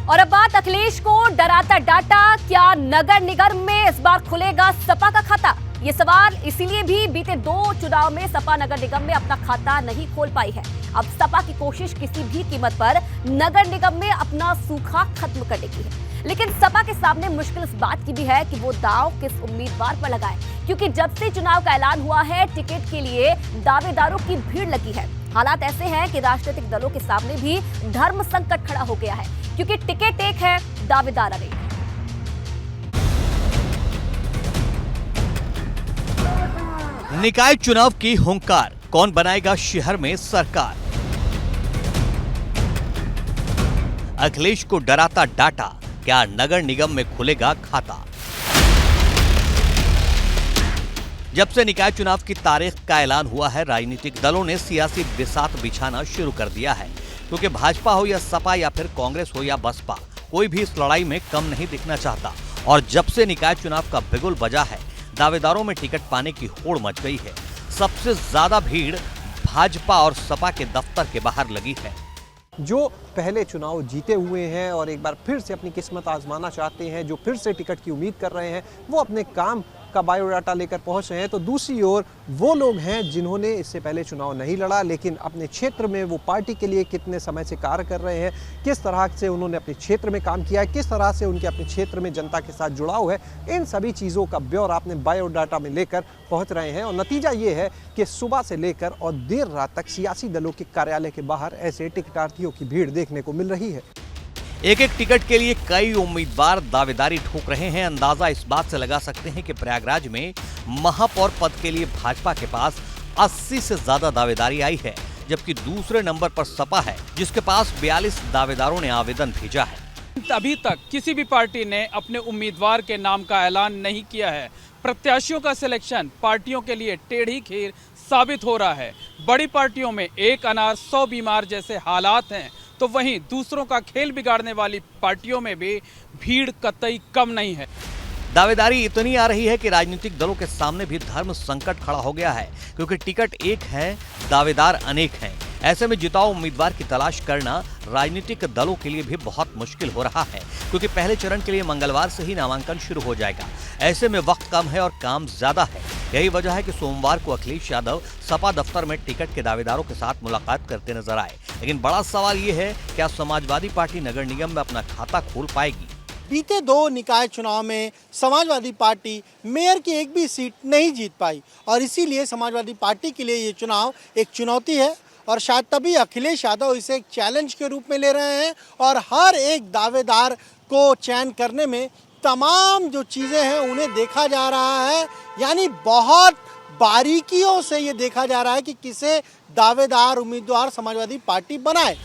और अब बात अखिलेश को डराता डाटा, क्या नगर निगम में इस बार खुलेगा सपा का खाता? ये सवाल इसीलिए भी बीते 2 चुनाव में सपा नगर निगम में अपना खाता नहीं खोल पाई है। अब सपा की कोशिश किसी भी कीमत पर नगर निगम में अपना सूखा खत्म करने की है। लेकिन सपा के सामने मुश्किल इस बात की भी है कि वो दांव किस उम्मीदवार पर लगाए, क्योंकि जब से चुनाव का ऐलान हुआ है टिकट के लिए दावेदारों की भीड़ लगी है। हालात ऐसे हैं कि राजनीतिक दलों के सामने भी धर्म संकट खड़ा हो गया है, क्योंकि टिकट एक है, दावेदार अनेक है। निकाय चुनाव की हुंकार, कौन बनाएगा शहर में सरकार? अखिलेश को डराता डाटा, क्या नगर निगम में खुलेगा खाता? जब से निकाय चुनाव की तारीख का ऐलान हुआ है, राजनीतिक दलों ने सियासी बिसात बिछाना शुरू कर दिया है, क्योंकि भाजपा हो या सपा या फिर कांग्रेस हो या बसपा, कोई भी इस लड़ाई में कम नहीं दिखना चाहता। और जब से निकाय चुनाव का बिगुल बजा है, दावेदारों में टिकट पाने की होड़ मच गई है। सबसे ज्यादा भीड़ भाजपा और सपा के दफ्तर के बाहर लगी है। जो पहले चुनाव जीते हुए हैं और एक बार फिर से अपनी किस्मत आजमाना चाहते हैं, जो फिर से टिकट की उम्मीद कर रहे हैं, वो अपने काम का बायोडाटा लेकर पहुंच रहे हैं। तो दूसरी ओर वो लोग हैं जिन्होंने इससे पहले चुनाव नहीं लड़ा, लेकिन अपने क्षेत्र में वो पार्टी के लिए कितने समय से कार्य कर रहे हैं, किस तरह से उन्होंने अपने क्षेत्र में काम किया है, किस तरह से उनके अपने क्षेत्र में जनता के साथ जुड़ाव है, इन सभी चीज़ों का ब्यौरा अपने बायोडाटा में लेकर पहुंच रहे हैं। और नतीजा ये है कि सुबह से लेकर और देर रात तक सियासी दलों के कार्यालय के बाहर ऐसे टिकटार्थियों की भीड़ देखने को मिल रही है। एक एक टिकट के लिए कई उम्मीदवार दावेदारी ठोक रहे हैं। अंदाजा इस बात से लगा सकते हैं कि प्रयागराज में महापौर पद के लिए भाजपा के पास 80 से ज्यादा दावेदारी आई है, जबकि दूसरे नंबर पर सपा है, जिसके पास 42 दावेदारों ने आवेदन भेजा है। अभी तक किसी भी पार्टी ने अपने उम्मीदवार के नाम का ऐलान नहीं किया है। प्रत्याशियों का सिलेक्शन पार्टियों के लिए टेढ़ी खीर साबित हो रहा है। बड़ी पार्टियों में एक अनार 100 बीमार जैसे हालात हैं, तो वहीं दूसरों का खेल बिगाड़ने वाली पार्टियों में भी भीड़ कतई कम नहीं है। दावेदारी इतनी आ रही है कि राजनीतिक दलों के सामने भी धर्म संकट खड़ा हो गया है, क्योंकि टिकट एक है, दावेदार अनेक हैं। ऐसे में जिताऊ उम्मीदवार की तलाश करना राजनीतिक दलों के लिए भी बहुत मुश्किल हो रहा है, क्योंकि पहले चरण के लिए मंगलवार से ही नामांकन शुरू हो जाएगा। ऐसे में वक्त कम है और काम ज्यादा है। यही वजह है कि सोमवार को अखिलेश यादव सपा दफ्तर में टिकट के दावेदारों के साथ मुलाकात करते नजर आए। लेकिन बड़ा सवाल ये है, क्या समाजवादी पार्टी नगर निगम में अपना खाता खोल पाएगी? बीते 2 निकाय चुनाव में समाजवादी पार्टी मेयर की एक भी सीट नहीं जीत पाई, और इसीलिए समाजवादी पार्टी के लिए ये चुनाव एक चुनौती है। और शायद तभी अखिलेश यादव इसे एक चैलेंज के रूप में ले रहे हैं, और हर एक दावेदार को चयन करने में तमाम जो चीज़ें हैं उन्हें देखा जा रहा है। यानी बहुत बारीकियों से ये देखा जा रहा है कि किसे दावेदार उम्मीदवार समाजवादी पार्टी बनाए।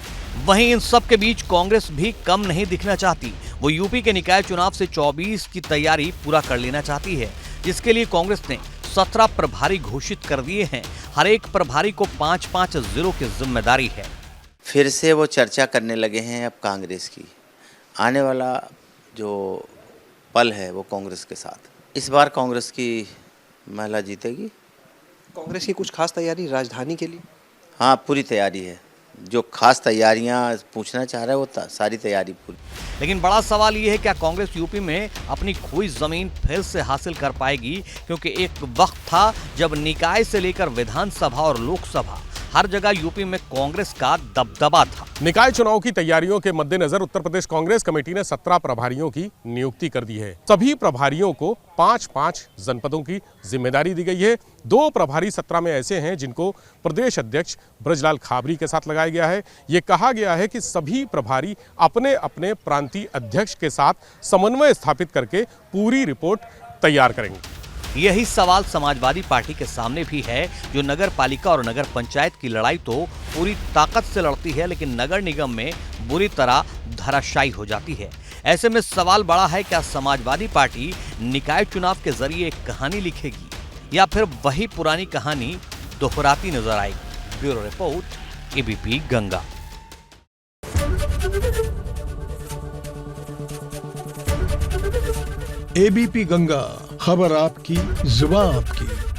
वहीं इन सब के बीच कांग्रेस भी कम नहीं दिखना चाहती। वो यूपी के निकाय चुनाव से 24 की तैयारी पूरा कर लेना चाहती है, जिसके लिए कांग्रेस ने 17 प्रभारी घोषित कर दिए हैं। हर एक प्रभारी को 5-5 जिलों की जिम्मेदारी है। फिर से वो चर्चा करने लगे हैं अब कांग्रेस की। आने वाला जो पल है वो कांग्रेस के साथ। इस बार कांग्रेस की महिला जीतेगी। कांग्रेस की कुछ खास तैयारी राजधानी के लिए? हाँ, पूरी तैयारी है। जो खास तैयारियां पूछना चाह रहे हैं वो सारी तैयारी पूरी। लेकिन बड़ा सवाल ये है, क्या कांग्रेस यूपी में अपनी खोई जमीन फिर से हासिल कर पाएगी? क्योंकि एक वक्त था जब निकाय से लेकर विधानसभा और लोकसभा हर जगह यूपी में कांग्रेस का दबदबा था। निकाय चुनाव की तैयारियों के मद्देनजर उत्तर प्रदेश कांग्रेस कमेटी ने 17 प्रभारियों की नियुक्ति कर दी है। सभी प्रभारियों को 5-5 जनपदों की जिम्मेदारी दी गई है। 2 प्रभारी 17 में ऐसे हैं जिनको प्रदेश अध्यक्ष ब्रजलाल खाबरी के साथ लगाया गया है। ये कहा गया है कि सभी प्रभारी अपने अपने प्रांतीय अध्यक्ष के साथ समन्वय स्थापित करके पूरी रिपोर्ट तैयार करेंगे। यही सवाल समाजवादी पार्टी के सामने भी है, जो नगर पालिका और नगर पंचायत की लड़ाई तो पूरी ताकत से लड़ती है, लेकिन नगर निगम में बुरी तरह धराशायी हो जाती है। ऐसे में सवाल बड़ा है, क्या समाजवादी पार्टी निकाय चुनाव के जरिए एक कहानी लिखेगी या फिर वही पुरानी कहानी दोहराती नजर आएगी? Bureau report, ABP Ganga. ABP Ganga, खबर आपकी, जुबान आपकी।